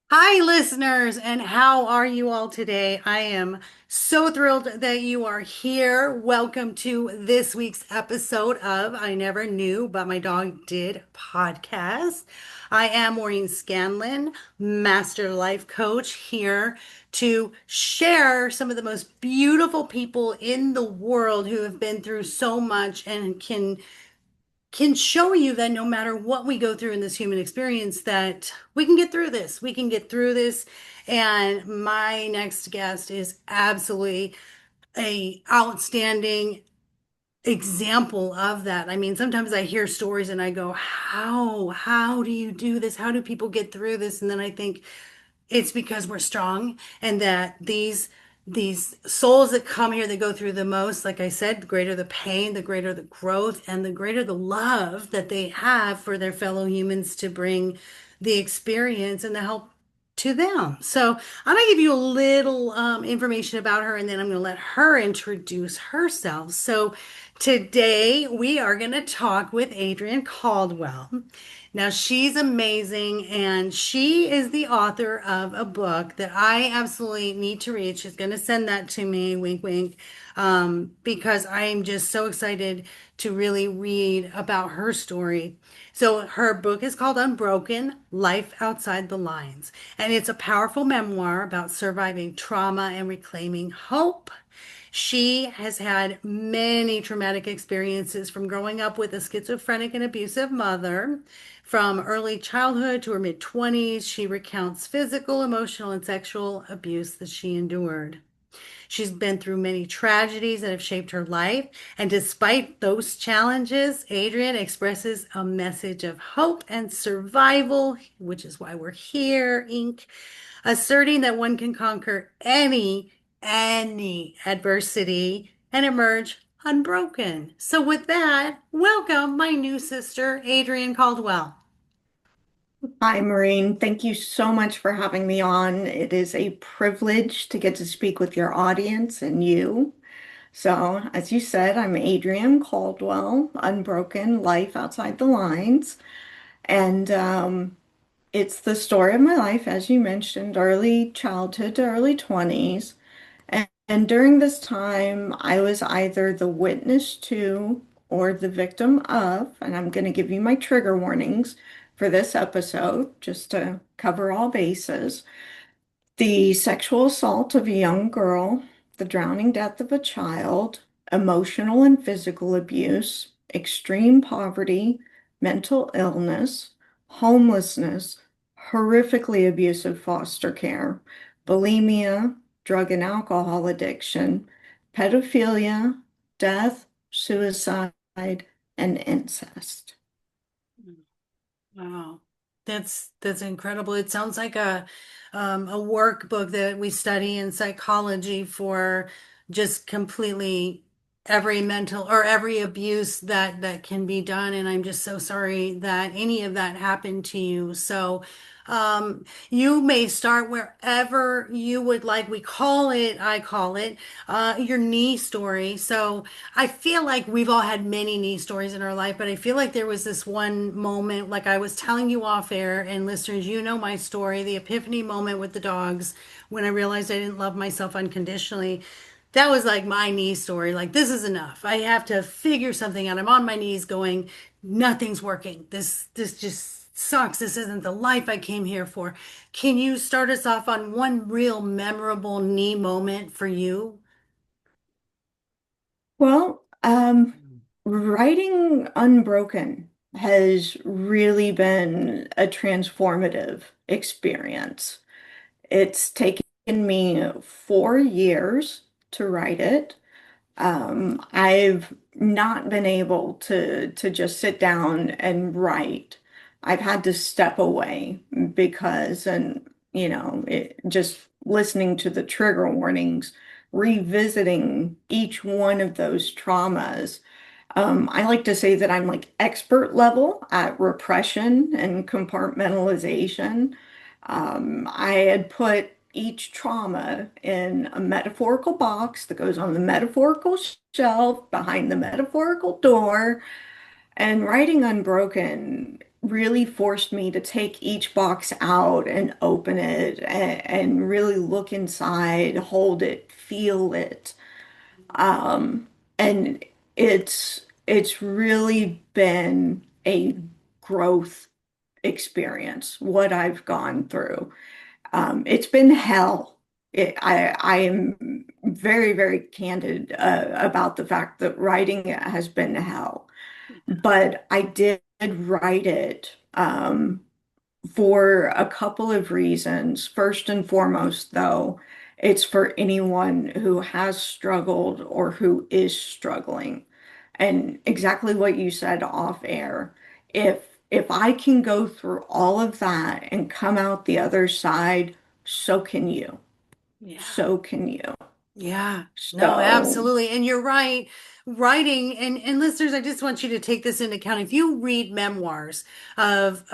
Hi, listeners, and how are you all today? I am so thrilled that you are here. Welcome to this week's episode of I Never Knew, But My Dog Did podcast. I am Maureen Scanlon, Master Life Coach, here to share some of the most beautiful people in the world who have been through so much and can show you that no matter what we go through in this human experience, that we can get through this. We can get through this. And my next guest is absolutely a outstanding example of that. I mean, sometimes I hear stories and I go, how do you do this? How do people get through this? And then I think, it's because we're strong and that these souls that come here that go through the most, like I said, the greater the pain, the greater the growth, and the greater the love that they have for their fellow humans to bring the experience and the help to them. So I'm going to give you a little information about her, and then I'm going to let her introduce herself. So today we are going to talk with Adrienne Caldwell. Now, she's amazing, and she is the author of a book that I absolutely need to read. She's going to send that to me, wink, wink, because I am just so excited to really read about her story. So, her book is called Unbroken: Life Outside the Lines, and it's a powerful memoir about surviving trauma and reclaiming hope. She has had many traumatic experiences from growing up with a schizophrenic and abusive mother. From early childhood to her mid 20s, she recounts physical, emotional, and sexual abuse that she endured. She's been through many tragedies that have shaped her life. And despite those challenges, Adrienne expresses a message of hope and survival, which is why we're here, Inc., asserting that one can conquer any adversity and emerge unbroken. So with that, welcome my new sister, Adrienne Caldwell. Hi, Maureen. Thank you so much for having me on. It is a privilege to get to speak with your audience and you. So, as you said, I'm Adrienne Caldwell, Unbroken: Life Outside the Lines. And it's the story of my life, as you mentioned, early childhood to early 20s. And during this time, I was either the witness to or the victim of, and I'm going to give you my trigger warnings for this episode just to cover all bases. The sexual assault of a young girl, the drowning death of a child, emotional and physical abuse, extreme poverty, mental illness, homelessness, horrifically abusive foster care, bulimia, drug and alcohol addiction, pedophilia, death, suicide, and incest. Wow. That's incredible. It sounds like a workbook that we study in psychology for just completely every mental or every abuse that can be done. And I'm just so sorry that any of that happened to you. So you may start wherever you would like. I call it your knee story. So I feel like we've all had many knee stories in our life, but I feel like there was this one moment, like I was telling you off air, and listeners, you know my story, the epiphany moment with the dogs when I realized I didn't love myself unconditionally. That was like my knee story. Like, this is enough. I have to figure something out. I'm on my knees going, nothing's working. This just sucks. This isn't the life I came here for. Can you start us off on one real memorable knee moment for you? Well, writing Unbroken has really been a transformative experience. It's taken me 4 years to write it. I've not been able to just sit down and write. I've had to step away because, and just listening to the trigger warnings, revisiting each one of those traumas. I like to say that I'm like expert level at repression and compartmentalization. I had put each trauma in a metaphorical box that goes on the metaphorical shelf behind the metaphorical door. And writing Unbroken really forced me to take each box out and open it and really look inside, hold it, feel it. Um, and it's really been a growth experience, what I've gone through. It's been hell. I am very, very candid about the fact that writing it has been hell. But I did write it for a couple of reasons. First and foremost, though, it's for anyone who has struggled or who is struggling. And exactly what you said off air. If I can go through all of that and come out the other side, so can you. Yeah. So can you. Yeah, no, So, absolutely. And you're right. Writing and listeners, I just want you to take this into account. If you read memoirs of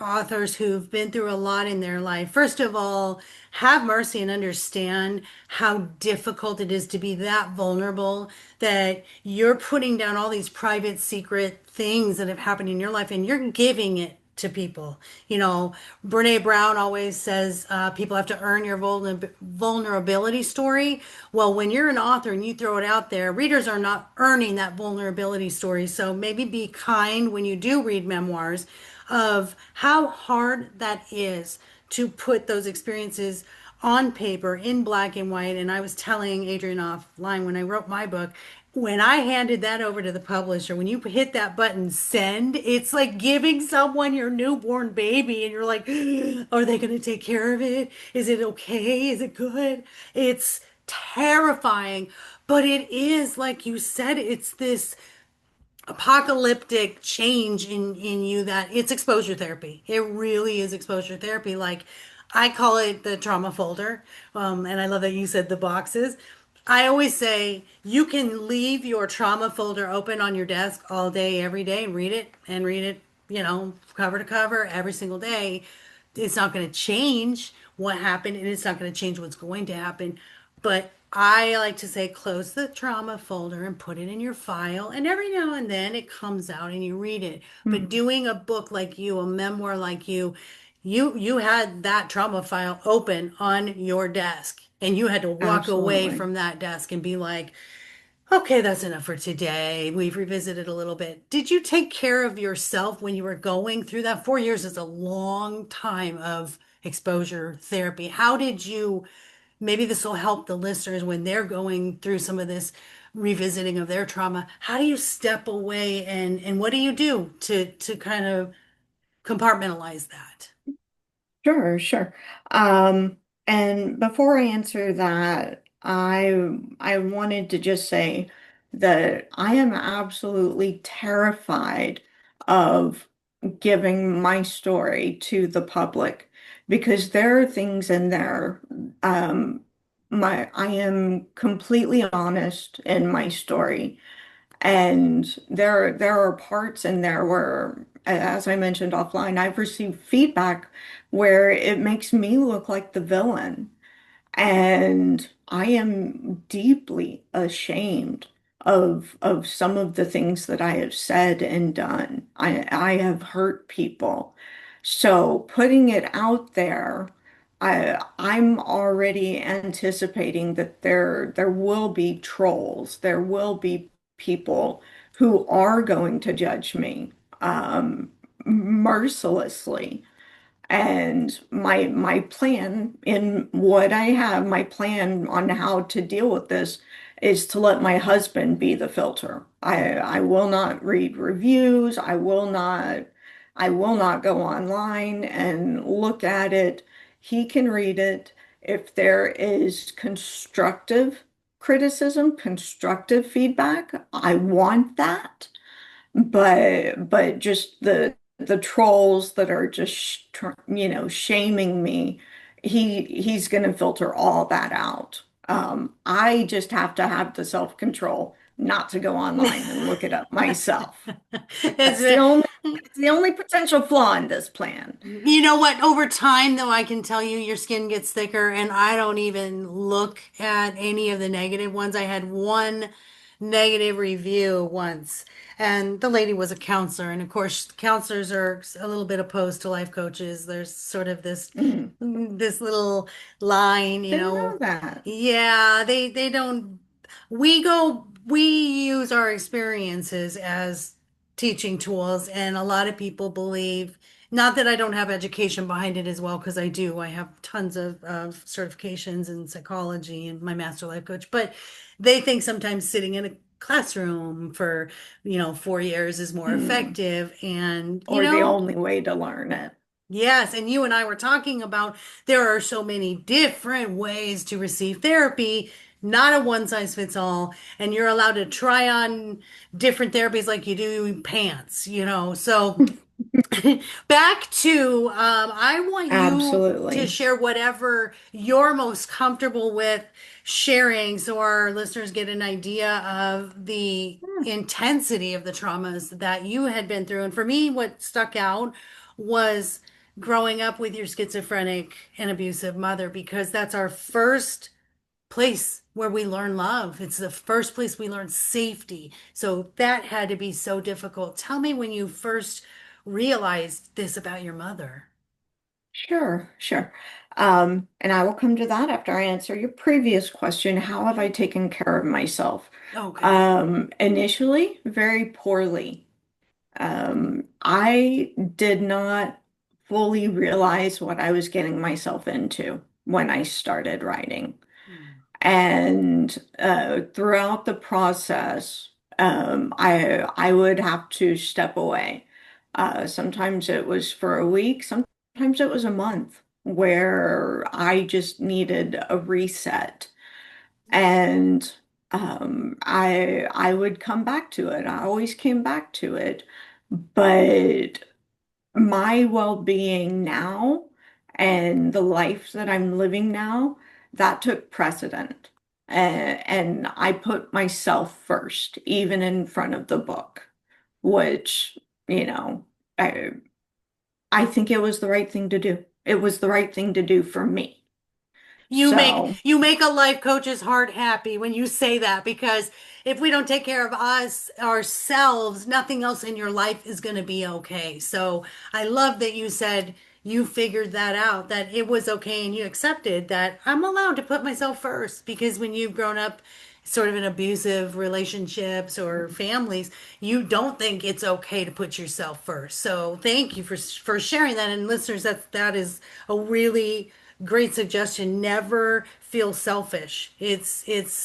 authors who've been through a lot in their life, first of all, have mercy and understand how difficult it is to be that vulnerable, that you're putting down all these private, secret things that have happened in your life and you're giving it to people. You know, Brene Brown always says people have to earn your vulnerability story. Well, when you're an author and you throw it out there, readers are not earning that vulnerability story. So maybe be kind when you do read memoirs of how hard that is to put those experiences on paper in black and white. And I was telling Adrienne offline when I wrote my book, when I handed that over to the publisher, when you hit that button send, it's like giving someone your newborn baby, and you're like, are they going to take care of it? Is it okay? Is it good? It's terrifying, but it is, like you said, it's this apocalyptic change in you that it's exposure therapy. It really is exposure therapy. Like I call it the trauma folder. And I love that you said the boxes. I always say you can leave your trauma folder open on your desk all day, every day, and read it, you know, cover to cover every single day. It's not going to change what happened and it's not going to change what's going to happen. But I like to say close the trauma folder and put it in your file. And every now and then it comes out and you read it. But mm, doing a book like you, a memoir like you had that trauma file open on your desk and you had to walk away absolutely. from that desk and be like, okay, that's enough for today. We've revisited a little bit. Did you take care of yourself when you were going through that? 4 years is a long time of exposure therapy. How did you, maybe this will help the listeners when they're going through some of this revisiting of their trauma. How do you step away and what do you do to kind of compartmentalize that? Sure, sure. And before I answer that, I wanted to just say that I am absolutely terrified of giving my story to the public because there are things in there. Um, I am completely honest in my story. And there are parts in there where, as I mentioned offline, I've received feedback where it makes me look like the villain. And I am deeply ashamed of some of the things that I have said and done. I have hurt people. So putting it out there, I'm already anticipating that there will be trolls, there will be people who are going to judge me mercilessly. And my plan in what I have, my plan on how to deal with this is to let my husband be the filter. I will not read reviews. I will not go online and look at it. He can read it. If there is constructive criticism, constructive feedback, I want that. But just the trolls that are just shaming me, he's going to filter all that out. I just have to have the self-control not to go online and look it up myself. It's That's the only that's the only potential flaw in this plan. You know what? Over time, though, I can tell you your skin gets thicker, and I don't even look at any of the negative ones. I had one negative review once. And the lady was a counselor. And of course, counselors are a little bit opposed to life coaches. There's sort of Mm, this little line, didn't know that. yeah, they don't we use our experiences as teaching tools, and a lot of people believe, not that I don't have education behind it as well, because I do. I have tons of certifications in psychology and my master life coach, but they think sometimes sitting in a classroom for, 4 years is more Mm, effective. And, or the only way to learn it. yes, and you and I were talking about there are so many different ways to receive therapy, not a one size fits all, and you're allowed to try on different therapies like you do pants, So back to, I want you to Absolutely. share whatever you're most comfortable with sharing so our listeners get an idea of the Hmm, intensity of the traumas that you had been through. And for me, what stuck out was growing up with your schizophrenic and abusive mother, because that's our first place where we learn love. It's the first place we learn safety. So that had to be so difficult. Tell me when you first realized this about your mother. sure, sure. And I will come to that after I answer your previous question. How have I taken care of myself? Okay. Initially, very poorly. I did not fully realize what I was getting myself into when I started writing. And throughout the process, I would have to step away. Sometimes it was for a week, sometimes it was a month, where I just needed a reset. And I would come back to it. I always came back to it. But my well-being now and the life that I'm living now, that took precedent. And I put myself first, even in front of the book, which, you know, I, I think it was the right thing to do. It was the right thing to do for me. You make So, you make a life coach's heart happy when you say that, because if we don't take care of us ourselves, nothing else in your life is going to be okay. So I love that you said you figured that out, that it was okay and you accepted that I'm allowed to put myself first, because when you've grown up sort of in abusive relationships or families, you don't think it's okay to put yourself first. So thank you for sharing that. And listeners, that is a really great suggestion. Never feel selfish.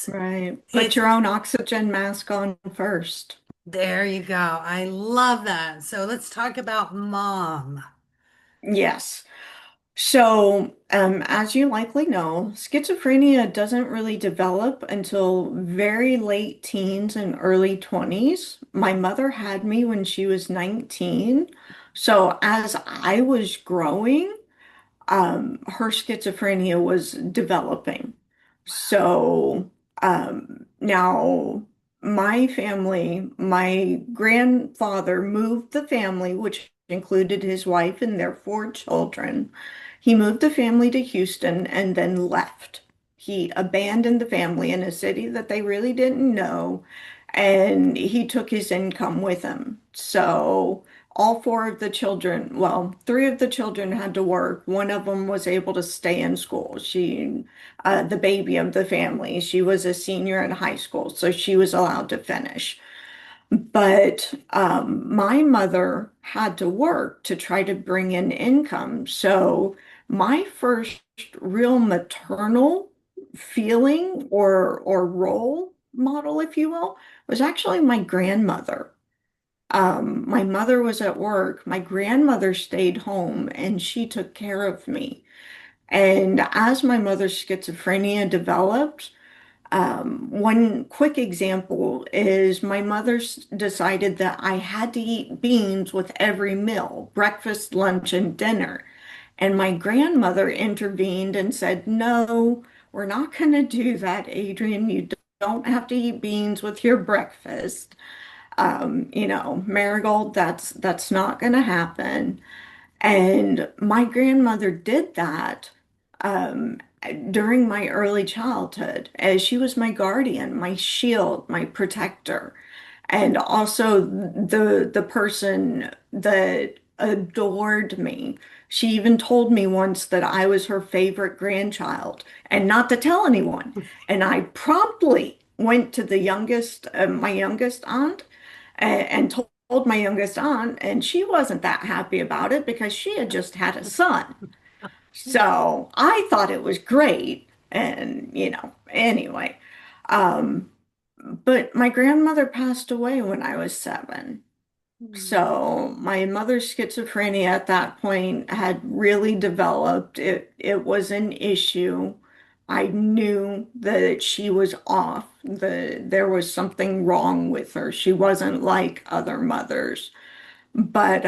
right, put It's your own oxygen mask on first. there you go. I love that. So let's talk about mom. Yes. So, as you likely know, schizophrenia doesn't really develop until very late teens and early 20s. My mother had me when she was 19. So, as I was growing, her schizophrenia was developing. So now my family, my grandfather moved the family, which included his wife and their four children. He moved the family to Houston and then left. He abandoned the family in a city that they really didn't know, and he took his income with him. So all four of the children, well, three of the children had to work. One of them was able to stay in school. The baby of the family, she was a senior in high school, so she was allowed to finish. But my mother had to work to try to bring in income. So my first real maternal feeling or role model, if you will, was actually my grandmother. My mother was at work. My grandmother stayed home and she took care of me. And as my mother's schizophrenia developed, one quick example is my decided that I had to eat beans with every meal, breakfast, lunch, and dinner. And my grandmother intervened and said, "No, we're not going to do that, Adrienne. You don't have to eat beans with your breakfast. Marigold, that's not going to happen." And my grandmother did that. during my early childhood, as she was my guardian, my shield, my protector, and also the person that adored me. She even told me once that I was her favorite grandchild and not to tell anyone. And I promptly went to my youngest aunt, and told my youngest aunt, and she wasn't that happy about it because she had just had a son. So I thought it was great. And, anyway, um, but my grandmother passed away when I was 7. So my mother's schizophrenia at that point had really developed. It was an issue. I knew that she was off. There was something wrong with her. She wasn't like other mothers. But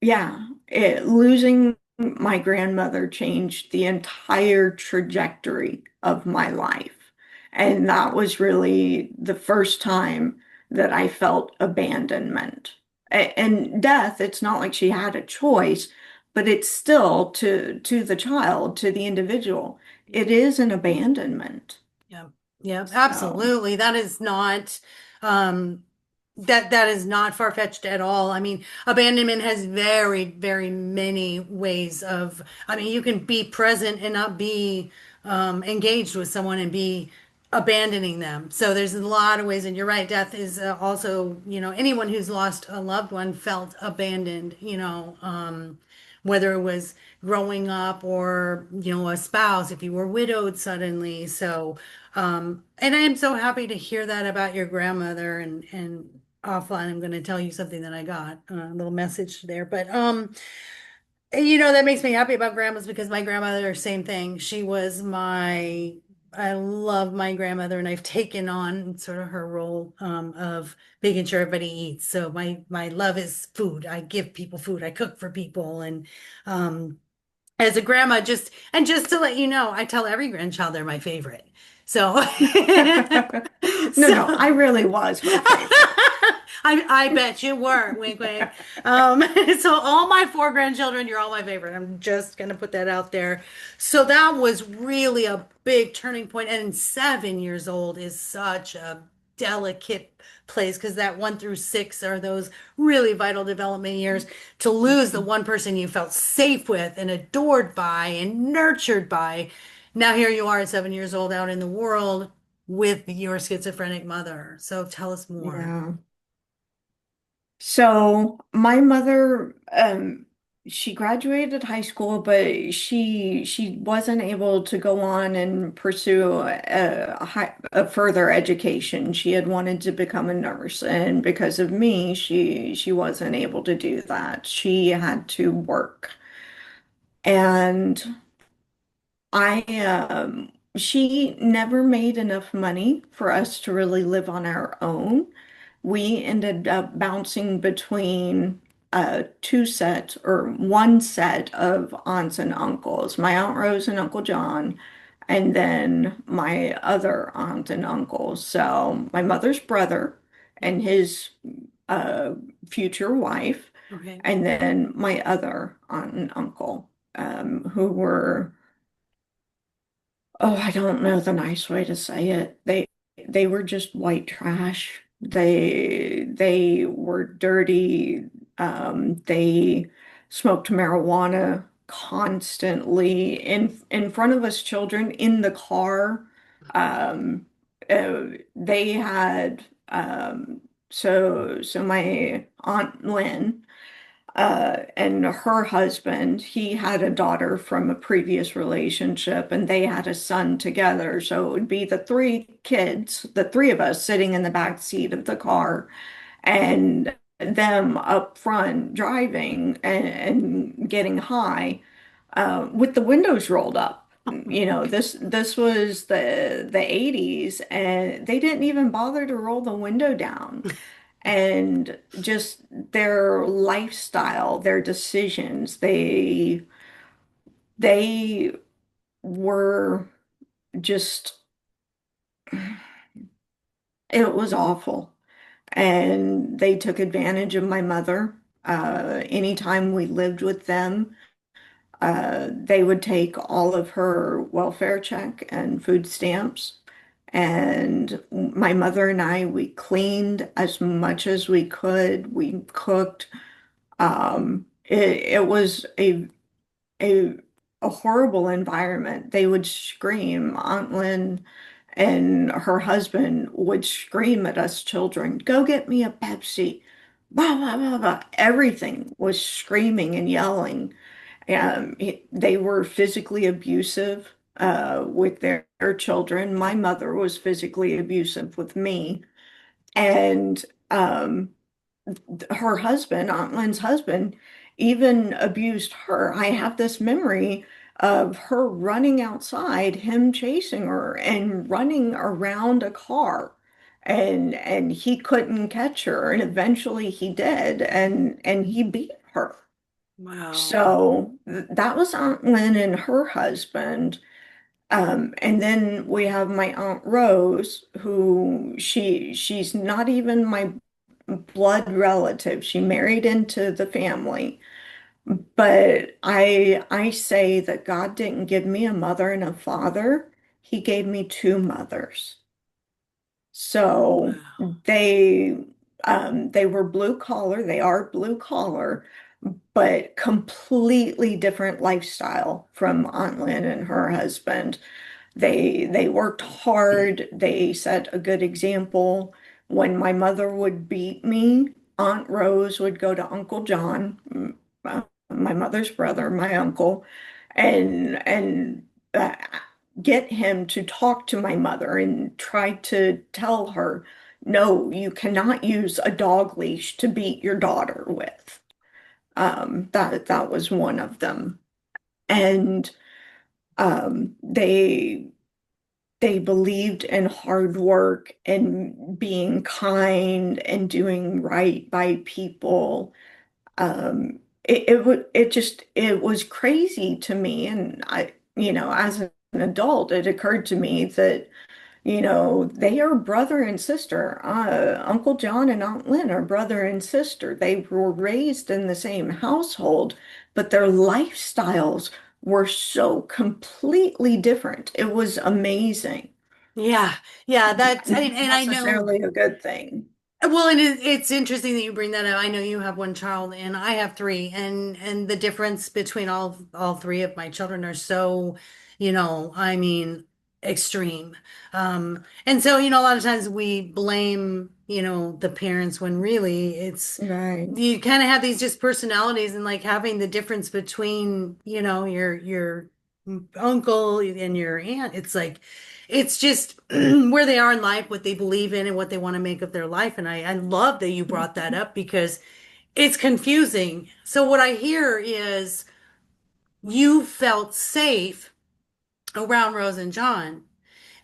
yeah, losing my grandmother changed the entire trajectory of my life. And that was really the first time that I felt abandonment. And death, it's not like she had a choice, but it's still to the child, to the individual, it is an abandonment. Yeah, yeah, So, absolutely. That is not um that is not far-fetched at all. I mean, abandonment has very, very many ways of, I mean, you can be present and not be engaged with someone and be abandoning them. So there's a lot of ways, and you're right, death is also, anyone who's lost a loved one felt abandoned, whether it was growing up or, a spouse, if you were widowed suddenly. So, and I am so happy to hear that about your grandmother and offline, I'm going to tell you something that I got, a little message there. But, that makes me happy about grandmas because my grandmother, same thing. I love my grandmother and I've taken on sort of her role, of making sure everybody eats. So my love is food. I give people food. I cook for people. And, as a grandma, just to let you know, I tell every grandchild they're my favorite. So, no, no, so I really was her favorite. I bet you were. Wink, wink. Um, so all my four grandchildren, you're all my favorite. I'm just gonna put that out there. So that was really a big turning point. And 7 years old is such a delicate place because that 1 through 6 are those really vital development years. To lose the one person you felt safe with and adored by and nurtured by. Now here you are at 7 years old out in the world with your schizophrenic mother. So tell us more. Yeah. So my mother, she graduated high school, but she wasn't able to go on and pursue a further education. She had wanted to become a nurse, and because of me, she wasn't able to do that. She had to work, and she never made enough money for us to really live on our own. We ended up bouncing between one set of aunts and uncles, my Aunt Rose and Uncle John, and then my other aunt and uncle. So my mother's brother and his uh, future wife, Okay. and then my other aunt and uncle, who were, oh, I don't know the nice way to say it. They were just white trash. They were dirty. They smoked marijuana constantly in front of us children in the car. Um, they had so my Aunt Lynn and her husband, he had a daughter from a previous relationship, and they had a son together. So it would be the three kids, the three of us sitting in the back seat of the car, and them up front driving and getting high with the windows rolled up. This was the 80s, and they didn't even bother to roll the window down. And just their lifestyle, their decisions, they were just, it was awful. And they took advantage of my mother. Anytime we lived with them, They would take all of her welfare check and food stamps. And my mother and I, we cleaned as much as we could. We cooked. It was a a horrible environment. They would scream. Aunt Lynn and her husband would scream at us children, "Go get me a Pepsi." Blah, blah, blah, blah. Everything was screaming and yelling. They were physically abusive with their children. My mother was physically abusive with me. And um, her husband, Aunt Lynn's husband, even abused her. I have this memory of her running outside, him chasing her and running around a car. And he couldn't catch her, and eventually he did, and he beat her. Wow. So that was Aunt Lynn and her husband. And then we have my Aunt Rose, who she's not even my blood relative. She married into the family. But I say that God didn't give me a mother and a father. He gave me two mothers. So Wow. they were blue collar, they are blue collar, but completely different lifestyle from Aunt Lynn and her husband. They worked hard. They set a good example. When my mother would beat me, Aunt Rose would go to Uncle John, my mother's brother, my uncle, and get him to talk to my mother and try to tell her, no, you cannot use a dog leash to beat your daughter with. That was one of them. And they believed in hard work and being kind and doing right by people. It was crazy to me, and as an adult, it occurred to me that they are brother and sister. Uncle John and Aunt Lynn are brother and sister. They were raised in the same household, but their lifestyles were so completely different. It was amazing. Yeah. Yeah. That's, Not and I know. necessarily a good thing. Well, and it's interesting that you bring that up. I know you have one child and I have three, and the difference between all three of my children are so, I mean, extreme. And so, a lot of times we blame, the parents when really it's Right. you kind of have these just personalities and like having the difference between, your uncle and your aunt. It's like it's just where they are in life, what they believe in, and what they want to make of their life. And I love that you brought that up because it's confusing. So, what I hear is you felt safe around Rose and John.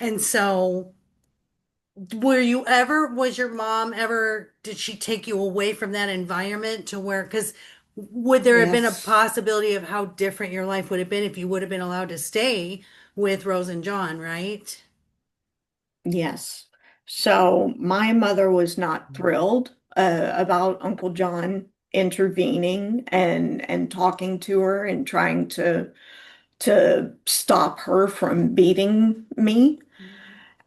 And so, was your mom ever, did she take you away from that environment to where, because would there have been a Yes. possibility of how different your life would have been if you would have been allowed to stay with Rose and John, right? Yes. So my mother was not thrilled about Uncle John intervening and talking to her and trying to stop her from beating me.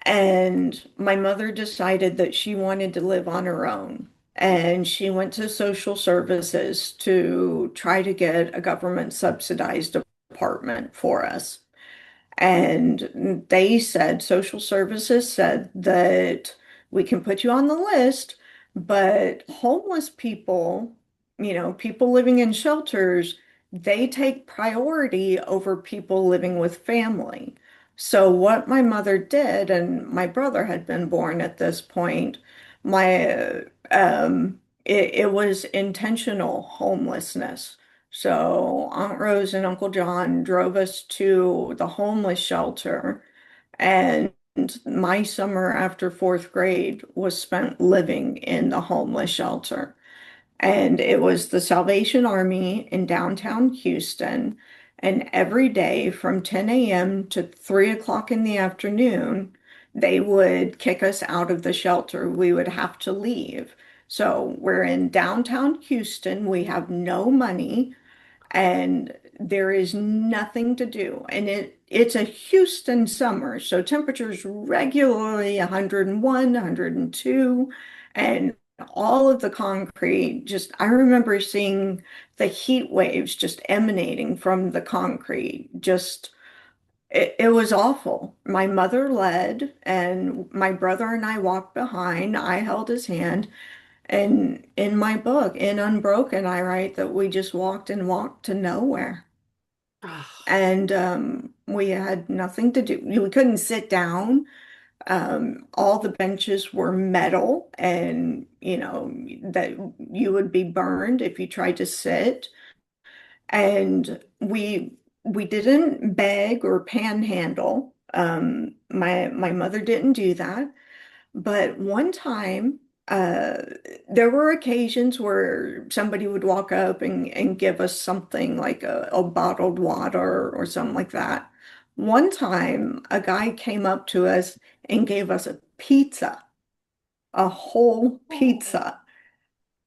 And my mother decided that she wanted to live on her own. And she went to social services to try to get a government subsidized apartment for us. And they said, social services said that we can put you on the list, but homeless people, people living in shelters, they take priority over people living with family. So what my mother did, and my brother had been born at this point, my it was intentional homelessness. So Aunt Rose and Uncle John drove us to the homeless shelter, and my summer after fourth grade was spent living in the homeless shelter. And it was the Salvation Army in downtown Houston. And every day from 10 a.m. to 3 o'clock in the afternoon, they would kick us out of the shelter. We would have to leave. So we're in downtown Houston. We have no money. And there is nothing to do. And it's a Houston summer, so temperatures regularly 101, 102, and all of the concrete just, I remember seeing the heat waves just emanating from the concrete. Just it was awful. My mother led, and my brother and I walked behind. I held his hand. And in my book, in Unbroken, I write that we just walked and walked to nowhere. Oh, And we had nothing to do. We couldn't sit down. All the benches were metal, and that you would be burned if you tried to sit. And we didn't beg or panhandle. My mother didn't do that. But one time, uh, there were occasions where somebody would walk up and give us something like a bottled water or something like that. One time, a guy came up to us and gave us a pizza, a whole oh, pizza.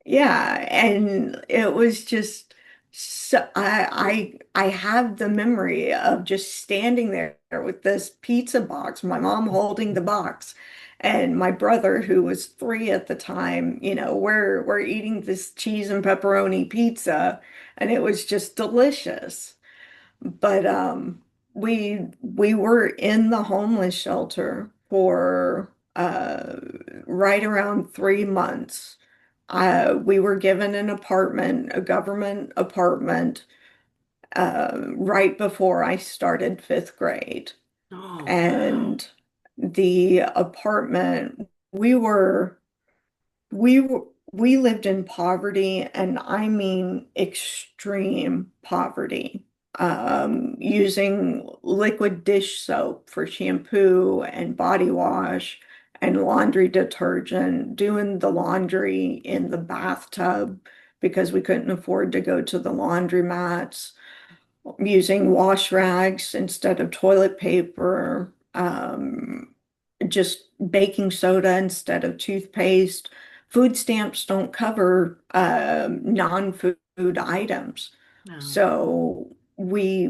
Yeah, and it was just so I have the memory of just standing there with this pizza box, my mom holding the box, and my brother, who was 3 at the time, we're eating this cheese and pepperoni pizza, and it was just delicious. But we were in the homeless shelter for right around 3 months. We were given an apartment, a government apartment, right before I started 5th grade. oh, wow. And the apartment, we lived in poverty, and I mean extreme poverty. Using liquid dish soap for shampoo and body wash and laundry detergent, doing the laundry in the bathtub because we couldn't afford to go to the laundromats, using wash rags instead of toilet paper, just baking soda instead of toothpaste. Food stamps don't cover non-food items. No. So we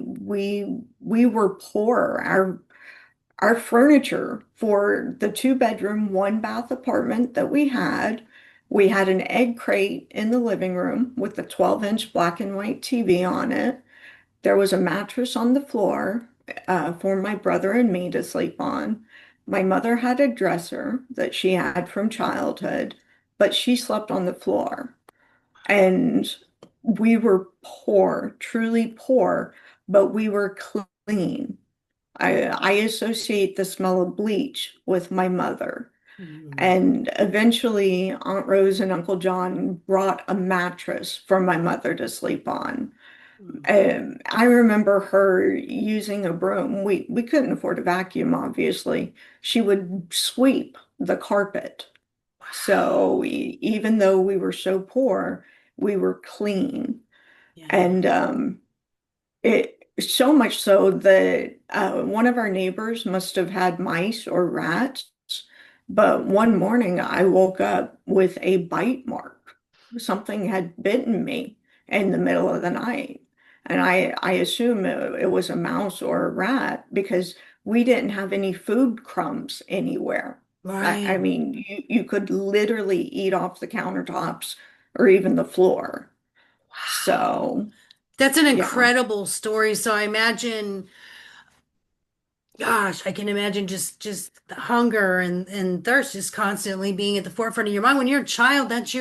were poor. Our furniture for the 2-bedroom, 1-bath apartment that we had an egg crate in the living room with a 12-inch black and white TV on it. There was a mattress on the floor for my brother and me to sleep on. My mother had a dresser that she had from childhood, but she slept on the floor. And we were poor, truly poor, but we were clean. I associate the smell of bleach with my mother. Mm, And eventually, Aunt Rose and Uncle John brought a mattress for my mother to sleep on. mm. I remember her using a broom. We couldn't afford a vacuum, obviously. She would sweep the carpet. So Wow. even though we were so poor, we were clean. Yeah. And it so much so that one of our neighbors must have had mice or rats. But one morning I woke up with a bite mark. Something had bitten me in the middle of the night. And I assume it was a mouse or a rat because we didn't have any food crumbs anywhere. I Right. mean, you could literally eat off the countertops or even the floor. Wow. So, That's an yeah. incredible story. So I imagine, gosh, I can imagine just the hunger and thirst just constantly being at the forefront of your mind. When you're a child, that's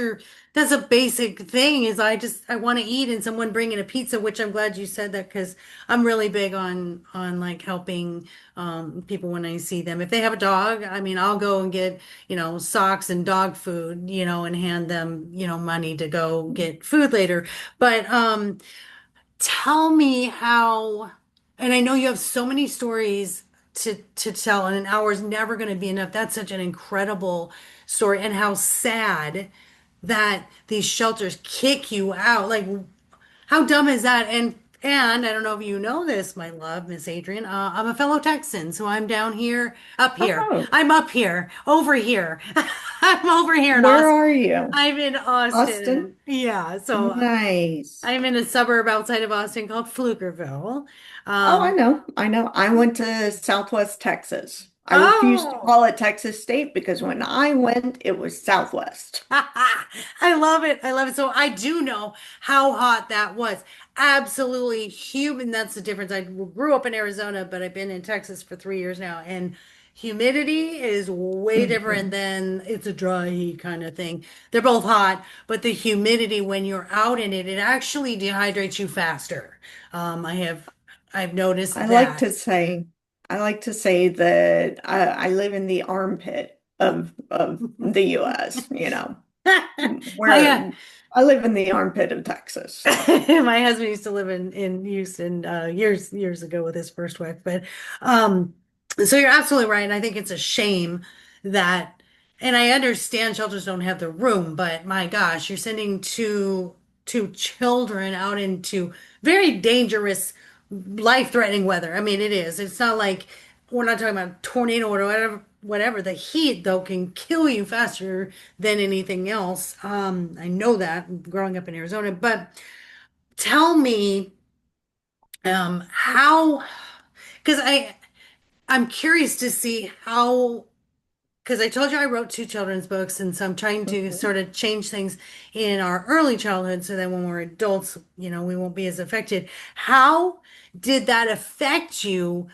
a basic thing is I want to eat and someone bringing a pizza, which I'm glad you said that because I'm really big on like helping people when I see them. If they have a dog, I mean, I'll go and get, socks and dog food, and hand them, money to go get food later. But tell me how, and I know you have so many stories to tell, and an hour is never going to be enough. That's such an incredible story, and how sad that these shelters kick you out. Like, how dumb is that? And I don't know if you know this, my love, Miss Adrian. I'm a fellow Texan, so I'm down here, up here. Oh, I'm up here, over here. I'm over here in Where Austin. are you? I'm in Austin? Austin. Yeah, so Nice. I'm in a suburb outside of Austin called Pflugerville. Oh, I Um, know. I know. I went to Southwest Texas. I refuse to oh, call it Texas State because when I went, it was Southwest. I love it. I love it. So I do know how hot that was. Absolutely humid. That's the difference. I grew up in Arizona, but I've been in Texas for 3 years now, and humidity is way different Mhm. than it's a dry heat kind of thing. They're both hot, but the humidity when you're out in it, it actually dehydrates you faster. I've I noticed like that. to say, I like to say that I live in the armpit of the U.S., My where I live in the armpit of Texas. My husband used to live in Houston years ago with his first wife. But um, so you're absolutely right. And I think it's a shame that, and I understand shelters don't have the room, but my gosh, you're sending two children out into very dangerous, life-threatening weather. I mean, it is. It's not like we're not talking about tornado or whatever. Whatever the heat though can kill you faster than anything else. I know that growing up in Arizona, but tell me how, because I'm curious to see how, because I told you I wrote two children's books, and so I'm trying to Mhm. sort of change things in our early childhood so that when we're adults, we won't be as affected. How did that affect you?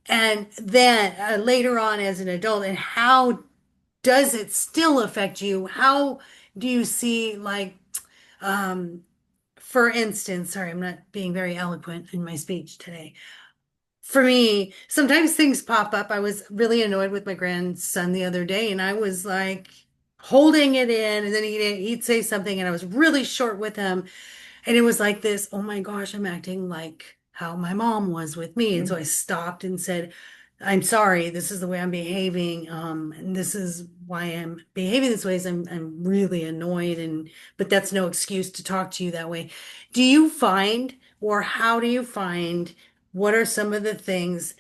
And then later on as an adult, and how does it still affect you? How do you see, like, um, for instance, sorry, I'm not being very eloquent in my speech today. For me, sometimes things pop up. I was really annoyed with my grandson the other day, and I was like holding it in, and then he'd say something, and I was really short with him. And it was like this, oh my gosh, I'm acting like how my mom was with me. And so I Mhm. stopped and said, I'm sorry, this is the way I'm behaving. And this is why I'm behaving this way is I'm really annoyed, and but that's no excuse to talk to you that way. Do you find, or how do you find, what are some of the things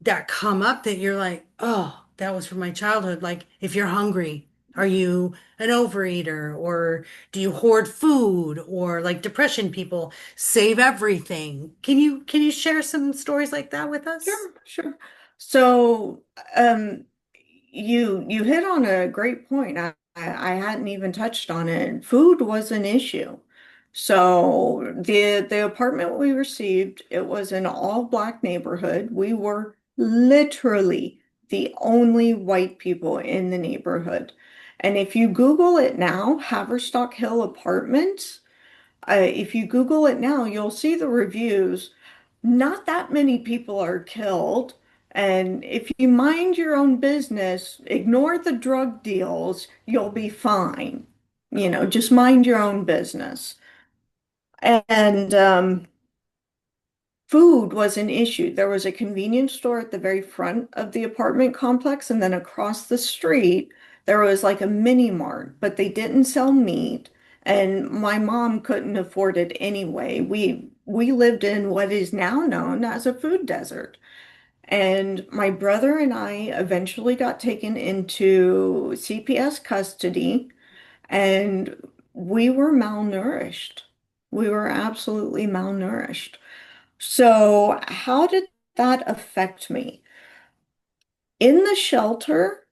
that come up that you're like, oh, that was from my childhood? Like if you're hungry, are you an overeater, or do you hoard food, or like depression people save everything? Can you share some stories like that with us? Sure, sure. So, um, you hit on a great point. I hadn't even touched on it. Food was an issue. So the apartment we received, it was an all black neighborhood. We were literally the only white people in the neighborhood. And if you Google it now, Haverstock Hill Apartments, if you Google it now, you'll see the reviews. Not that many people are killed. And if you mind your own business, ignore the drug deals, you'll be fine. Just mind your own business. And food was an issue. There was a convenience store at the very front of the apartment complex, and then across the street, there was like a mini mart, but they didn't sell meat, and my mom couldn't afford it anyway. We lived in what is now known as a food desert. And my brother and I eventually got taken into CPS custody, and we were malnourished. We were absolutely malnourished. So, how did that affect me? In the shelter,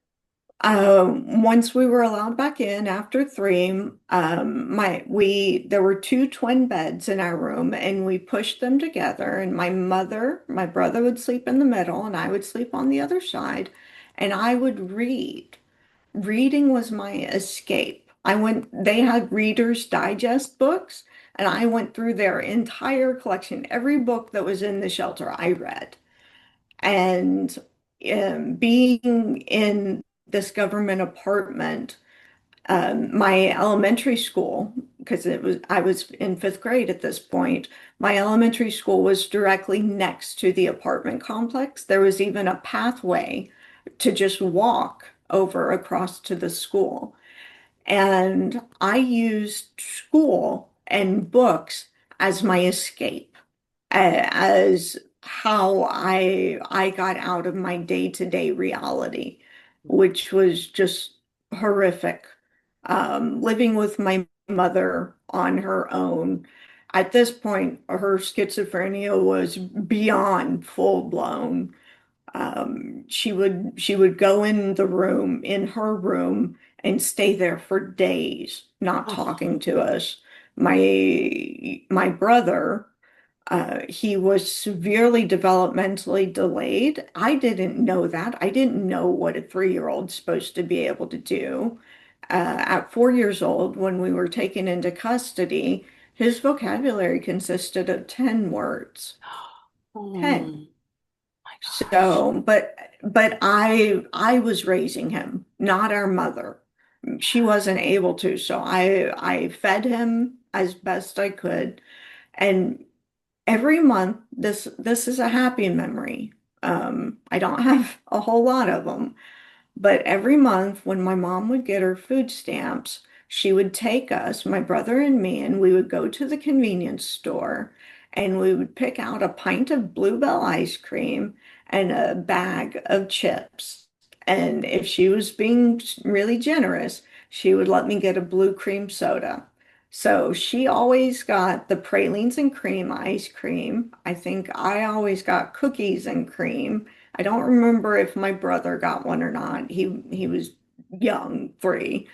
once we were allowed back in after three, there were two twin beds in our room, and we pushed them together. And my brother would sleep in the middle, and I would sleep on the other side, and I would read. Reading was my escape. They had Reader's Digest books, and I went through their entire collection. Every book that was in the shelter, I read. And being in this government apartment, my elementary school, because I was in fifth grade at this point, my elementary school was directly next to the apartment complex. There was even a pathway to just walk over across to the school. And I used school and books as my escape, as how I got out of my day-to-day reality, which was just horrific. living with my mother on her own. At this point, her schizophrenia was beyond full blown. She would go in the room, in her room, and stay there for days, not Oh, talking to us. My brother, he was severely developmentally delayed. I didn't know that. I didn't know what a 3-year-old's supposed to be able to do. At 4 years old, when we were taken into custody, his vocabulary consisted of 10 words. oh 10. my gosh. So, but I was raising him, not our mother. She wasn't able to, so I fed him as best I could. And every month, this is a happy memory. I don't have a whole lot of them, but every month when my mom would get her food stamps, she would take us, my brother and me, and we would go to the convenience store and we would pick out a pint of Bluebell ice cream and a bag of chips. And if she was being really generous, she would let me get a blue cream soda. So she always got the pralines and cream ice cream. I think I always got cookies and cream. I don't remember if my brother got one or not. He was young, 3.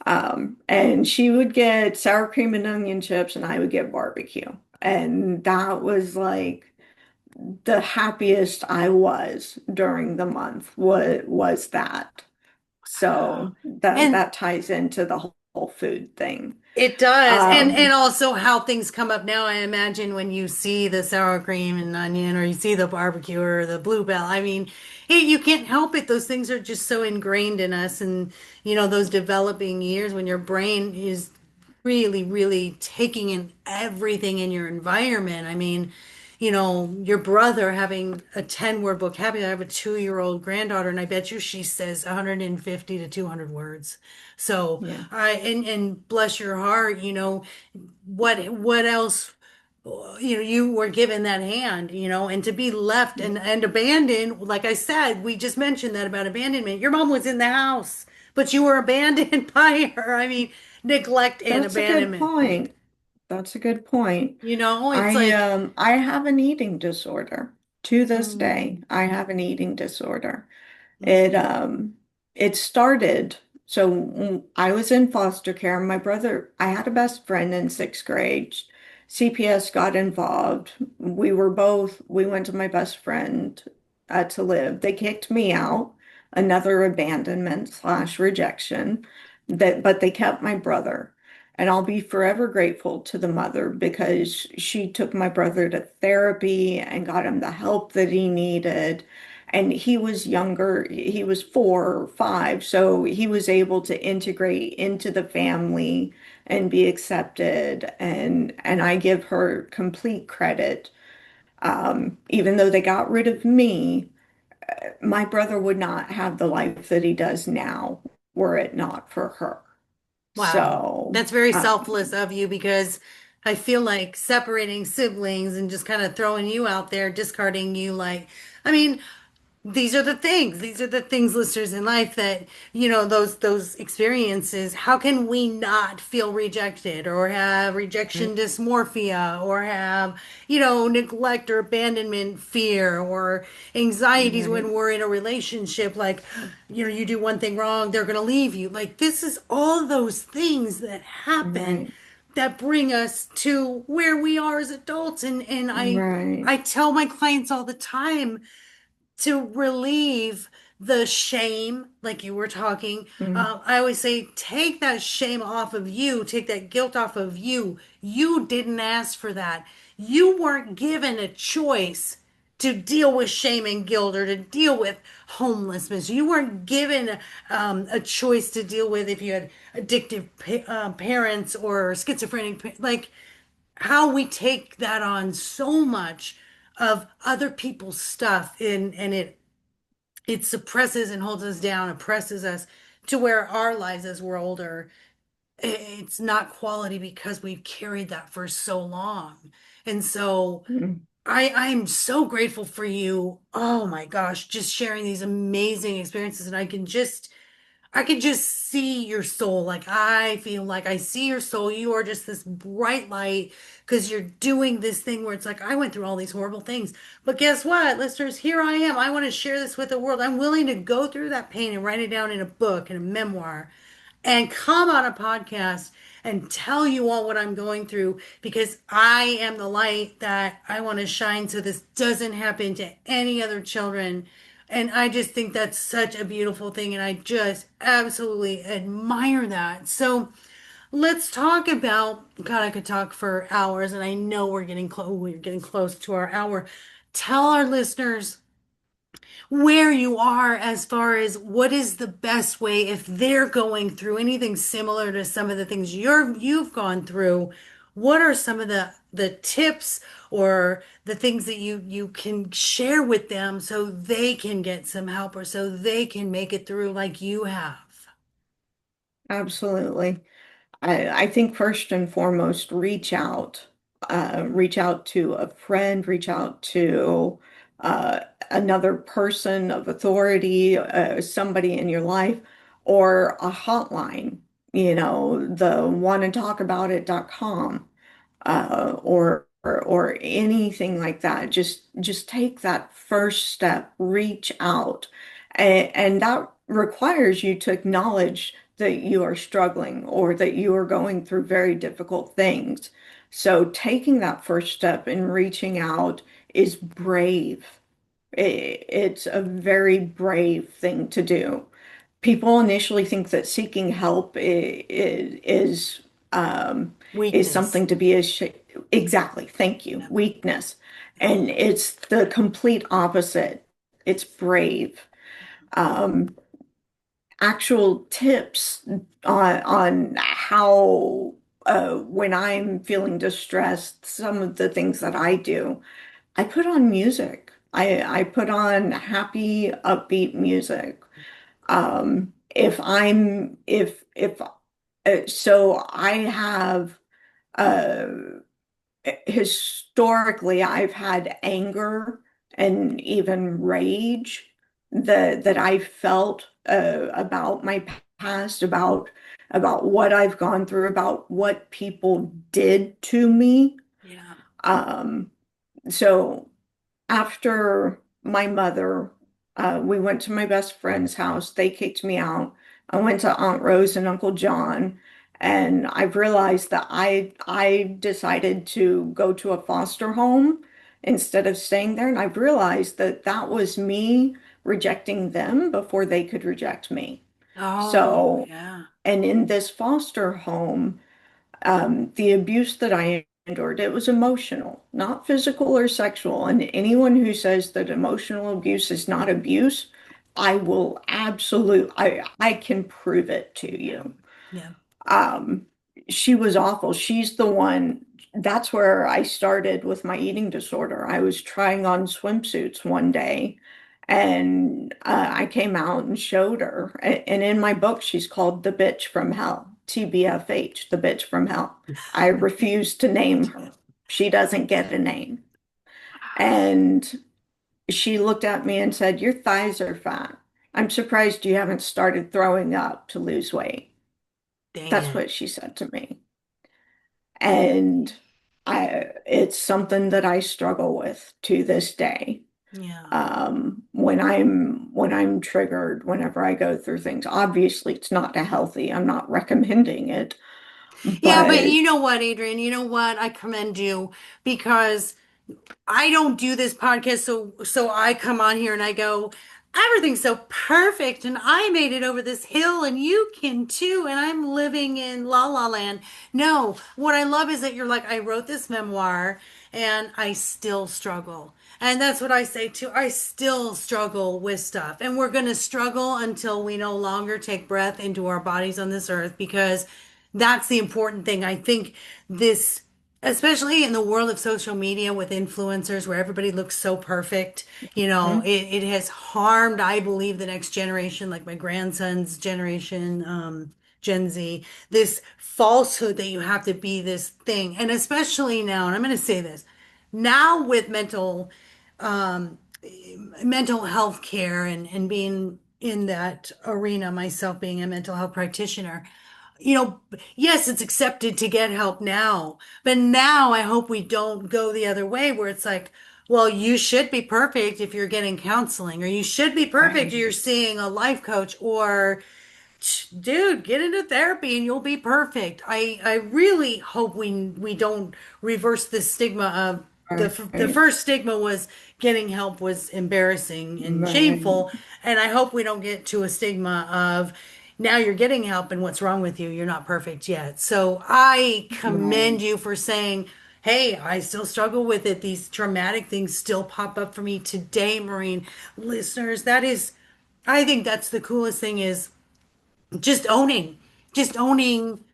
And she would get sour cream and onion chips, and I would get barbecue. And that was like the happiest I was during the month was that. Wow. So that And that ties into the whole food thing. it does. And Um, also how things come up now. I imagine when you see the sour cream and onion or you see the barbecue or the bluebell, I mean, you can't help it. Those things are just so ingrained in us. And, those developing years when your brain is really, really taking in everything in your environment. I mean, your brother having a 10-word vocabulary. I have a 2-year-old granddaughter, and I bet you she says 150 to 200 words. So yeah. and bless your heart, what else, you were given that hand, and to be left and abandoned, like I said, we just mentioned that about abandonment. Your mom was in the house, but you were abandoned by her. I mean, neglect and That's a good abandonment. point. That's a good point. It's like, I have an eating disorder. To this day, mm, I have an eating disorder. It mm, um it started so I was in foster care. My brother, I had a best friend in 6th grade. CPS got involved. We went to my best friend to live. They kicked me out, another abandonment slash rejection. But they kept my brother. And I'll be forever grateful to the mother because she took my brother to therapy and got him the help that he needed. And he was younger, he was 4 or 5, so he was able to integrate into the family and be accepted. And I give her complete credit. Even though they got rid of me, my brother would not have the life that he does now were it not for her. wow, So, that's very selfless of you, because I feel like separating siblings and just kind of throwing you out there, discarding you, like, I mean, these are the things. These are the things, listeners, in life that, those experiences. How can we not feel rejected or have rejection right, dysmorphia or have, neglect or abandonment fear or anxieties right, when we're in a relationship? Like, you do one thing wrong, they're going to leave you. Like, this is all those things that happen right, that bring us to where we are as adults. And right. I tell my clients all the time, to relieve the shame, like you were talking, Mm, I always say, take that shame off of you, take that guilt off of you. You didn't ask for that. You weren't given a choice to deal with shame and guilt or to deal with homelessness. You weren't given a choice to deal with if you had addictive parents or schizophrenic, like how we take that on so much of other people's stuff, and it suppresses and holds us down, oppresses us to where our lives as we're older, it's not quality because we've carried that for so long. And so mm, I'm so grateful for you. Oh my gosh, just sharing these amazing experiences. And I could just see your soul. Like I feel like I see your soul. You are just this bright light because you're doing this thing where it's like, I went through all these horrible things. But guess what, listeners? Here I am. I want to share this with the world. I'm willing to go through that pain and write it down in a book and a memoir and come on a podcast and tell you all what I'm going through because I am the light that I want to shine so this doesn't happen to any other children. And I just think that's such a beautiful thing. And I just absolutely admire that. So let's talk about, God, I could talk for hours, and I know we're getting close to our hour. Tell our listeners where you are as far as what is the best way if they're going through anything similar to some of the things you've gone through. What are some of the tips or the things that you can share with them so they can get some help or so they can make it through like you have? Absolutely. I think first and foremost, reach out to a friend, reach out to uh, another person of authority, somebody in your life, or a hotline, the wannatalkaboutit.com, or anything like that. Just take that first step, reach out. And that requires you to acknowledge that you are struggling or that you are going through very difficult things. So taking that first step and reaching out is brave. It's a very brave thing to do. People initially think that seeking help um, is Weakness. something to be ashamed. Exactly. Thank you. Yeah. Weakness. And it's the complete opposite. It's brave. Um, Actual tips on how, when I'm feeling distressed, some of the things that I do, I put on music. I put on happy, upbeat music. So I have, uh, historically, I've had anger and even rage that I felt about my past, about what I've gone through, about what people did to me. Yeah. Um, so after my mother, we went to my best friend's house. They kicked me out. I went to Aunt Rose and Uncle John, and I've realized that I decided to go to a foster home instead of staying there. And I've realized that that was me rejecting them before they could reject me. Oh, So, yeah. and in this foster home, the abuse that I endured, it was emotional, not physical or sexual. And anyone who says that emotional abuse is not abuse, I can prove it to Yeah. you. Yeah. Um, she was awful. She's the one, that's where I started with my eating disorder. I was trying on swimsuits one day and I came out and showed her. And in my book, she's called the bitch from hell, TBFH, the bitch from hell. I refuse to name her. She doesn't get a name. And she looked at me and said, "Your thighs are fat. I'm surprised you haven't started throwing up to lose weight." Dang That's it. what she said to me. And it's something that I struggle with to this day. Yeah. When I'm triggered, whenever I go through things, obviously it's not healthy. I'm not recommending it, Yeah, but but you know what, Adrian? You know what? I commend you because I don't do this podcast so I come on here and I go, everything's so perfect and I made it over this hill and you can too and I'm living in la la land. No, what I love is that you're like, I wrote this memoir and I still struggle. And that's what I say too. I still struggle with stuff. And we're going to struggle until we no longer take breath into our bodies on this earth because that's the important thing. I think this especially in the world of social media with influencers where everybody looks so perfect, mhm. it has harmed, I believe, the next generation, like my grandson's generation, Gen Z, this falsehood that you have to be this thing. And especially now, and I'm going to say this, now with um, mental health care and being in that arena, myself being a mental health practitioner. You know, yes, it's accepted to get help now, but now I hope we don't go the other way where it's like, well, you should be perfect if you're getting counseling, or you should be perfect if Right. you're seeing a life coach, or dude, get into therapy and you'll be perfect. I really hope we don't reverse the stigma of the Right. first stigma was getting help was embarrassing and Right. shameful, and I hope we don't get to a stigma of now you're getting help and what's wrong with you? You're not perfect yet. So I Right. commend you for saying, "Hey, I still struggle with it. These traumatic things still pop up for me today, Marine." Listeners, that is I think that's the coolest thing is just owning, just owning.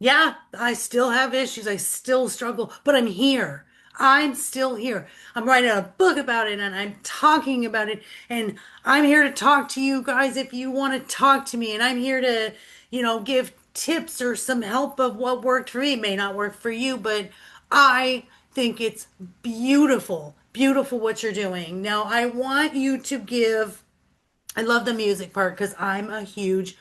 Yeah, I still have issues. I still struggle, but I'm here. I'm still here. I'm writing a book about it and I'm talking about it. And I'm here to talk to you guys if you want to talk to me. And I'm here to, give tips or some help of what worked for me. It may not work for you, but I think it's beautiful, beautiful what you're doing. Now, I want you to give, I love the music part because I'm a huge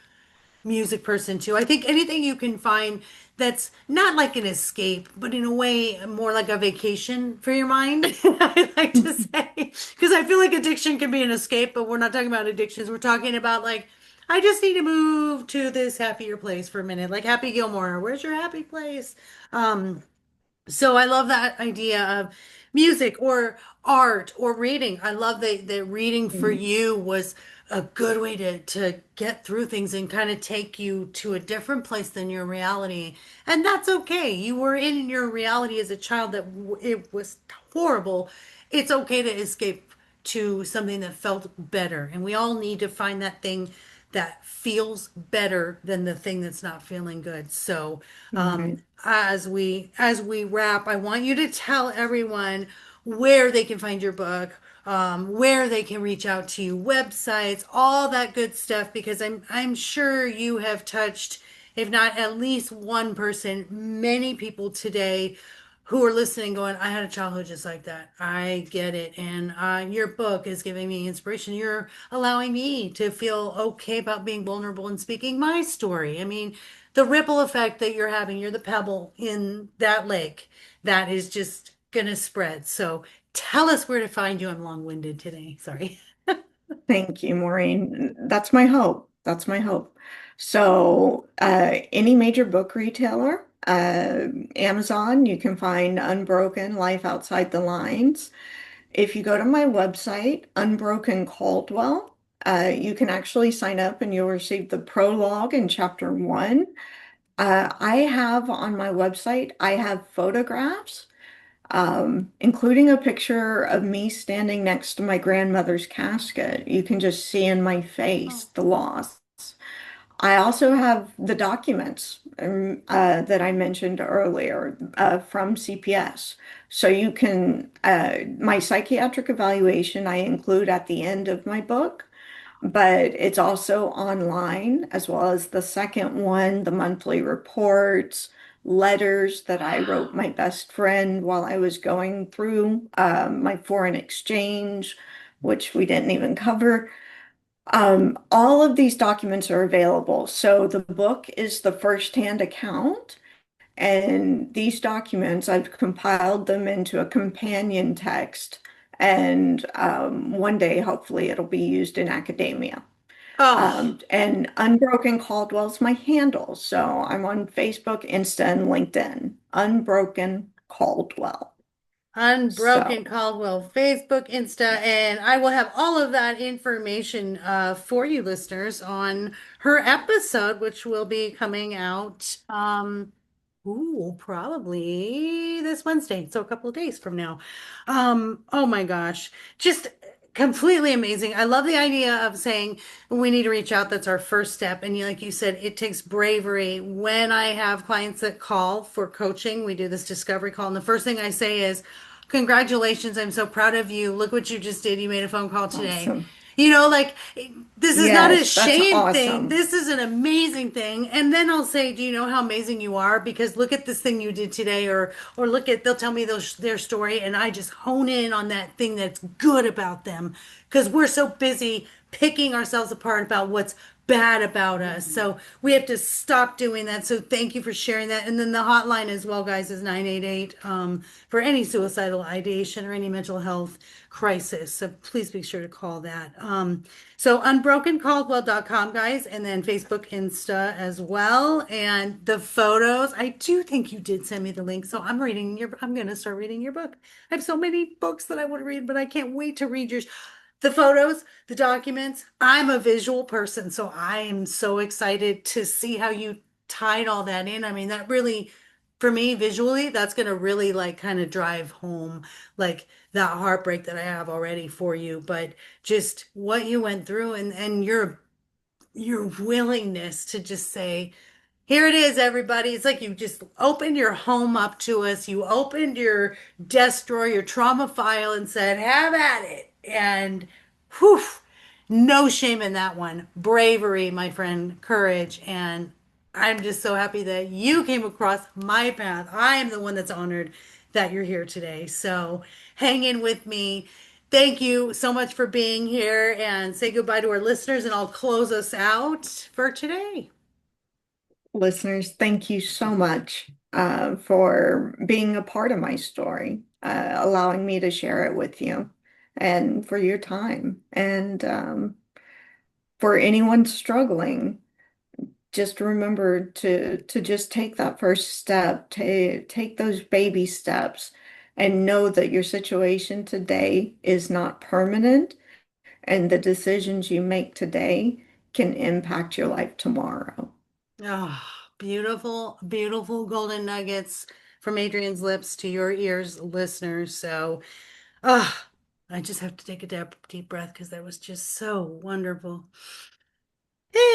music person too. I think anything you can find that's not like an escape, but in a way more like a vacation for your mind. I like to say, because I feel like addiction can be an escape, but we're not talking about addictions. We're talking about like, I just need to move to this happier place for a minute, like Happy Gilmore. Where's your happy place? So I love that idea of music or art or reading. I love that reading for you was a good way to get through things and kind of take you to a different place than your reality. And that's okay. You were in your reality as a child that it was horrible. It's okay to escape to something that felt better. And we all need to find that thing that feels better than the thing that's not feeling good. So, Right. as we wrap, I want you to tell everyone where they can find your book, where they can reach out to you, websites, all that good stuff, because I'm sure you have touched, if not at least one person, many people today who are listening going, I had a childhood just like that. I get it. And your book is giving me inspiration. You're allowing me to feel okay about being vulnerable and speaking my story. I mean, the ripple effect that you're having, you're the pebble in that lake that is just going to spread. So tell us where to find you. I'm long-winded today. Sorry. Thank you, Maureen. That's my hope. That's my hope. So, any major book retailer, Amazon, you can find Unbroken Life Outside the Lines. If you go to my website, Unbroken Caldwell, you can actually sign up and you'll receive the prologue in chapter one. I have on my website, I have photographs, including a picture of me standing next to my grandmother's casket. You can just see in my face Oh, the loss. I also have the documents that I mentioned earlier from CPS. So you can, my psychiatric evaluation I include at the end of my book, but it's also online as well as the second one, the monthly reports, letters that I wrote wow. my best friend while I was going through my foreign exchange, which we didn't even cover. All of these documents are available. So the book is the firsthand account, and these documents, I've compiled them into a companion text, and one day, hopefully, it'll be used in academia. Oh. And Unbroken Caldwell's my handle. So I'm on Facebook, Insta, and LinkedIn. Unbroken Caldwell. Unbroken So Caldwell, Facebook, Insta, and I will have all of that information for you listeners on her episode, which will be coming out probably this Wednesday, so a couple of days from now. Oh my gosh, just completely amazing. I love the idea of saying we need to reach out. That's our first step. And like you said, it takes bravery. When I have clients that call for coaching, we do this discovery call, and the first thing I say is, congratulations, I'm so proud of you. Look what you just did. You made a phone call today. awesome. Like this is not a Yes, that's shame thing. awesome. This is an amazing thing. And then I'll say, do you know how amazing you are? Because look at this thing you did today, or look at they'll tell me their story, and I just hone in on that thing that's good about them because we're so busy picking ourselves apart about what's bad about us. Mhm. So we have to stop doing that. So thank you for sharing that. And then the hotline as well, guys, is 988 for any suicidal ideation or any mental health crisis. So please be sure to call that. So unbrokencaldwell.com, guys, and then Facebook, Insta as well. And the photos, I do think you did send me the link. So I'm going to start reading your book. I have so many books that I want to read, but I can't wait to read yours. The photos, the documents. I'm a visual person, so I am so excited to see how you tied all that in. I mean, that really, for me, visually, that's going to really like kind of drive home like that heartbreak that I have already for you, but just what you went through and your willingness to just say, here it is, everybody. It's like you just opened your home up to us. You opened your desk drawer, your trauma file, and said, have at it. And whew, no shame in that one. Bravery, my friend, courage. And I'm just so happy that you came across my path. I am the one that's honored that you're here today. So hang in with me. Thank you so much for being here and say goodbye to our listeners, and I'll close us out for today. Listeners, thank you so much for being a part of my story, allowing me to share it with you, and for your time. And for anyone struggling, just remember to just take that first step, take those baby steps, and know that your situation today is not permanent, and the decisions you make today can impact your life tomorrow. Oh, beautiful, beautiful golden nuggets from Adrienne's lips to your ears, listeners. So, ah, I just have to take a deep breath because that was just so wonderful.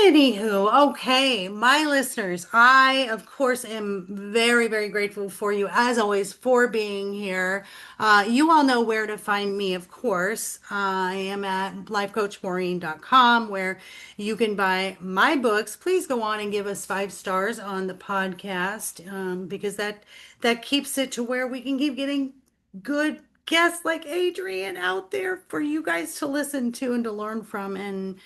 Anywho, okay, my listeners, I of course am very, very grateful for you as always for being here. You all know where to find me, of course. I am at lifecoachmaureen.com where you can buy my books. Please go on and give us 5 stars on the podcast because that keeps it to where we can keep getting good guests like Adrienne out there for you guys to listen to and to learn from and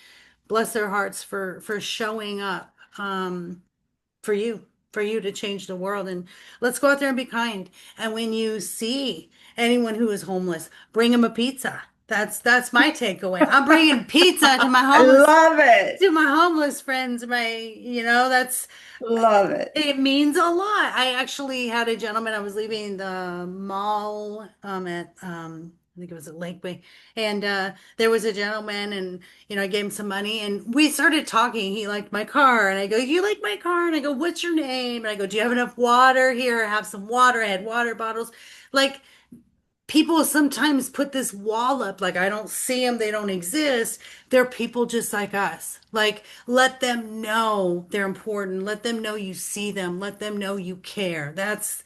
bless their hearts for showing up for you to change the world. And let's go out there and be kind. And when you see anyone who is homeless, bring them a pizza. That's my takeaway. I'm bringing pizza I love it. to my homeless friends. That's Love it. it means a lot. I actually had a gentleman, I was leaving the mall at I think it was at Lakeway, and there was a gentleman, and I gave him some money, and we started talking. He liked my car, and I go, "You like my car?" And I go, "What's your name?" And I go, "Do you have enough water here? I have some water." I had water bottles. Like, people sometimes put this wall up like I don't see them, they don't exist. They're people just like us. Like, let them know they're important. Let them know you see them. Let them know you care. That's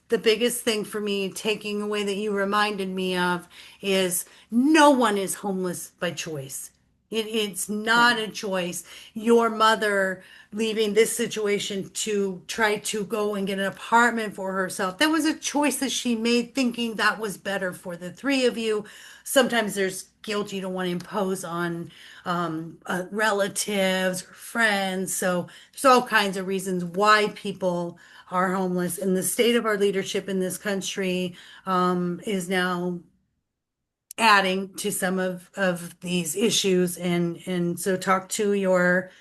the biggest thing for me taking away that you reminded me of is no one is homeless by choice. It's not a choice. Your mother leaving this situation to try to go and get an apartment for herself. That was a choice that she made, thinking that was better for the three of you. Sometimes there's guilt you don't want to impose on relatives or friends. So there's all kinds of reasons why people are homeless. And the state of our leadership in this country is now adding to some of these issues and so talk to your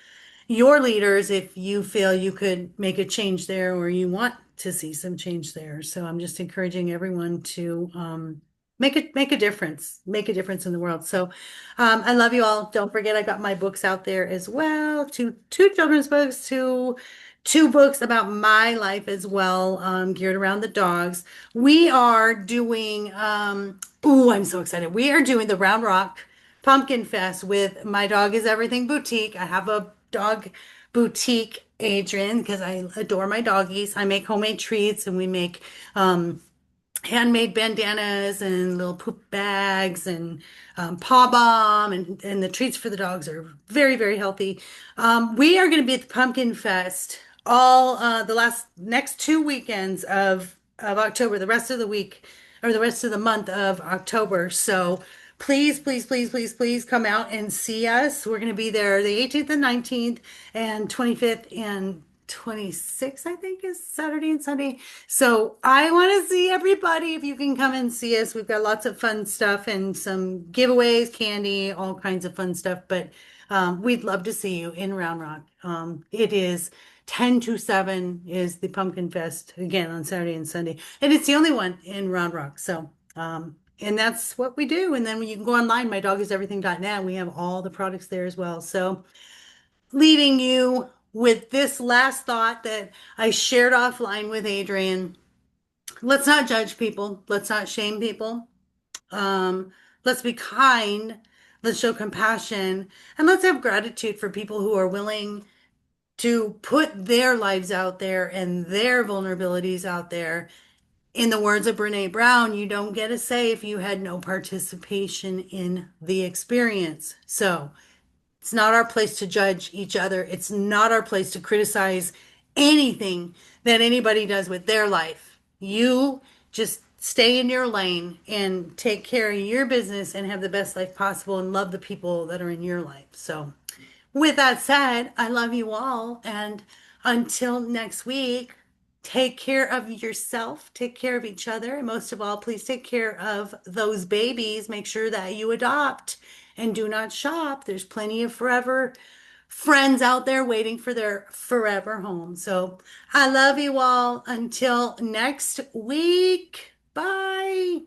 leaders if you feel you could make a change there or you want to see some change there. So I'm just encouraging everyone to make a difference in the world. So I love you all. Don't forget I got my books out there as well. Two children's books, two books about my life as well, geared around the dogs. We are doing I'm so excited. We are doing the Round Rock Pumpkin Fest with My Dog is Everything Boutique. I have a dog boutique, Adrian, because I adore my doggies. I make homemade treats and we make handmade bandanas and little poop bags and paw balm and the treats for the dogs are very, very healthy. We are going to be at the Pumpkin Fest all the last next 2 weekends of October, the rest of the week or the rest of the month of October. So please, please, please, please, please come out and see us. We're going to be there the 18th and 19th and 25th and 26th, I think, is Saturday and Sunday. So I want to see everybody. If you can come and see us, we've got lots of fun stuff and some giveaways, candy, all kinds of fun stuff. But we'd love to see you in Round Rock. It is 10 to 7 is the Pumpkin Fest again on Saturday and Sunday. And it's the only one in Round Rock. So, and that's what we do. And then when you can go online, mydogiseverything.net, we have all the products there as well. So, leaving you with this last thought that I shared offline with Adriene. Let's not judge people. Let's not shame people. Um, let's be kind. Let's show compassion. And let's have gratitude for people who are willing to put their lives out there and their vulnerabilities out there. In the words of Brene Brown, you don't get a say if you had no participation in the experience. So, it's not our place to judge each other. It's not our place to criticize anything that anybody does with their life. You just stay in your lane and take care of your business and have the best life possible and love the people that are in your life. So, with that said, I love you all. And until next week, take care of yourself, take care of each other, and most of all, please take care of those babies. Make sure that you adopt and do not shop. There's plenty of forever friends out there waiting for their forever home. So I love you all. Until next week. Bye.